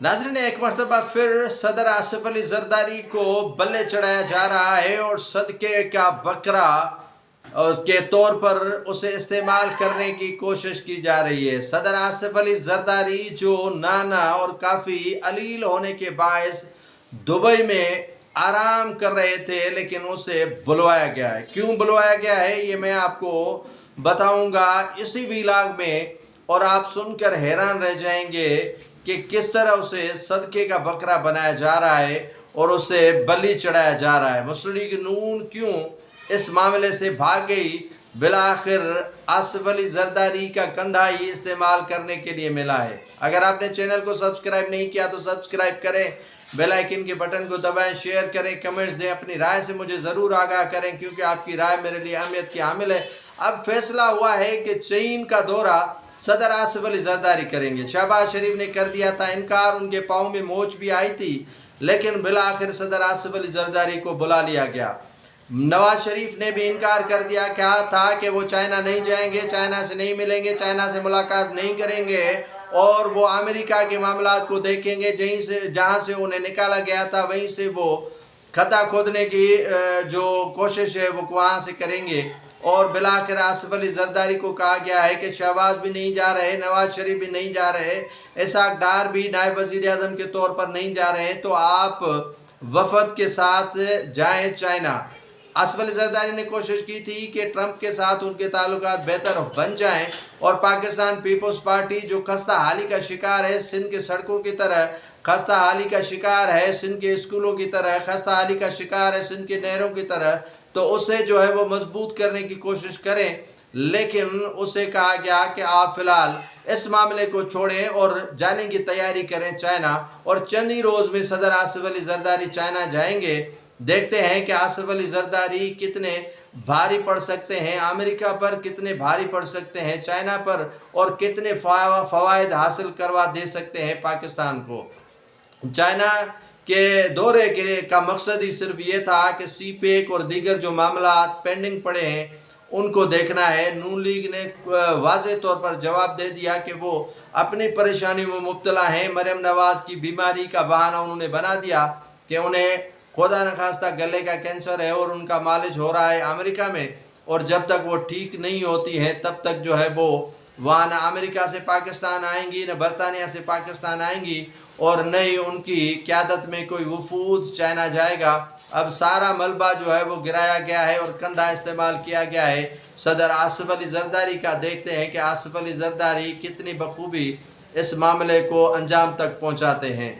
नाज़रीन, एक मरतबा फिर सदर आसिफ अली जरदारी को बल्ले चढ़ाया जा रहा है और सदके का बकरा के तौर पर उसे इस्तेमाल करने की कोशिश की जा रही है। सदर आसिफ अली जरदारी जो नाना और काफ़ी अलील होने के बायस दुबई में आराम कर रहे थे, लेकिन उसे बुलवाया गया है। क्यों बुलवाया गया है ये मैं आपको बताऊंगा इसी व्लॉग में, और आप सुनकर हैरान रह जाएंगे कि किस तरह उसे सदके का बकरा बनाया जा रहा है और उसे बलि चढ़ाया जा रहा है। मुस्लिम लीग नून क्यों इस मामले से भाग गई, बिलाखिर आसिफ अली जरदारी का कंधा ही इस्तेमाल करने के लिए मिला है। अगर आपने चैनल को सब्सक्राइब नहीं किया तो सब्सक्राइब करें, बेल आइकन के बटन को दबाएं, शेयर करें, कमेंट्स दें, अपनी राय से मुझे ज़रूर आगाह करें क्योंकि आपकी राय मेरे लिए अहमियत की हामिल है। अब फैसला हुआ है कि चीन का दौरा सदर आसिफ अली जरदारी करेंगे। शहबाज शरीफ ने कर दिया था इनकार, उनके पाँव में मोच भी आई थी, लेकिन बिलाखिर सदर आसिफ अली जरदारी को बुला लिया गया। नवाज शरीफ ने भी इनकार कर दिया, कहा था कि वो चाइना नहीं जाएंगे, चाइना से नहीं मिलेंगे, चाइना से मुलाकात नहीं करेंगे और वो अमेरिका के मामलात को देखेंगे, जहाँ से उन्हें निकाला गया था वहीं से वो खता खोदने की जो कोशिश है वो वहाँ से करेंगे। और बिलाखिर आसिफ अली जरदारी को कहा गया है कि शहबाज भी नहीं जा रहे, नवाज शरीफ भी नहीं जा रहे, इसहाक डार भी नायब वज़ीर आज़म के तौर पर नहीं जा रहे, तो आप वफद के साथ जाएं चाइना। आसिफ अली जरदारी ने कोशिश की थी कि ट्रंप के साथ उनके ताल्लुकात बेहतर बन जाएं और पाकिस्तान पीपल्स पार्टी जो खस्ता हाली का शिकार है, सिंध के सड़कों की तरह खस्ता हाली का शिकार है, सिंध के स्कूलों की तरह खस्ता हाली का शिकार है, सिंध के नहरों की तरह, तो उसे जो है वो मजबूत करने की कोशिश करें। लेकिन उसे कहा गया कि आप फिलहाल इस मामले को छोड़ें और जाने की तैयारी करें चाइना, और चंद ही रोज़ में सदर आसिफ अली जरदारी चाइना जाएंगे। देखते हैं कि आसिफ अली जरदारी कितने भारी पड़ सकते हैं अमेरिका पर, कितने भारी पड़ सकते हैं चाइना पर, और कितने फ़वाइद हासिल करवा दे सकते हैं पाकिस्तान को। चाइना के दौरे का मकसद ही सिर्फ ये था कि सी पैक और दीगर जो मामला पेंडिंग पड़े हैं उनको देखना है। नून लीग ने वाज़ेह तौर पर जवाब दे दिया कि वो अपनी परेशानी में मुब्तला हैं। मरियम नवाज़ की बीमारी का बहाना उन्होंने बना दिया कि उन्हें खुदा न खास्ता गले का कैंसर है और उनका मालिज हो रहा है अमेरिका में, और जब तक वो ठीक नहीं होती हैं तब तक जो है वो वहाँ न अमेरिका से पाकिस्तान आएंगी, न बरतानिया से पाकिस्तान आएंगी, और न ही उनकी क़यादत में कोई वफूद चाइना जाएगा। अब सारा मलबा जो है वो गिराया गया है और कंधा इस्तेमाल किया गया है सदर आसिफ अली जरदारी का। देखते हैं कि आसिफ अली जरदारी कितनी बखूबी इस मामले को अंजाम तक पहुँचाते हैं।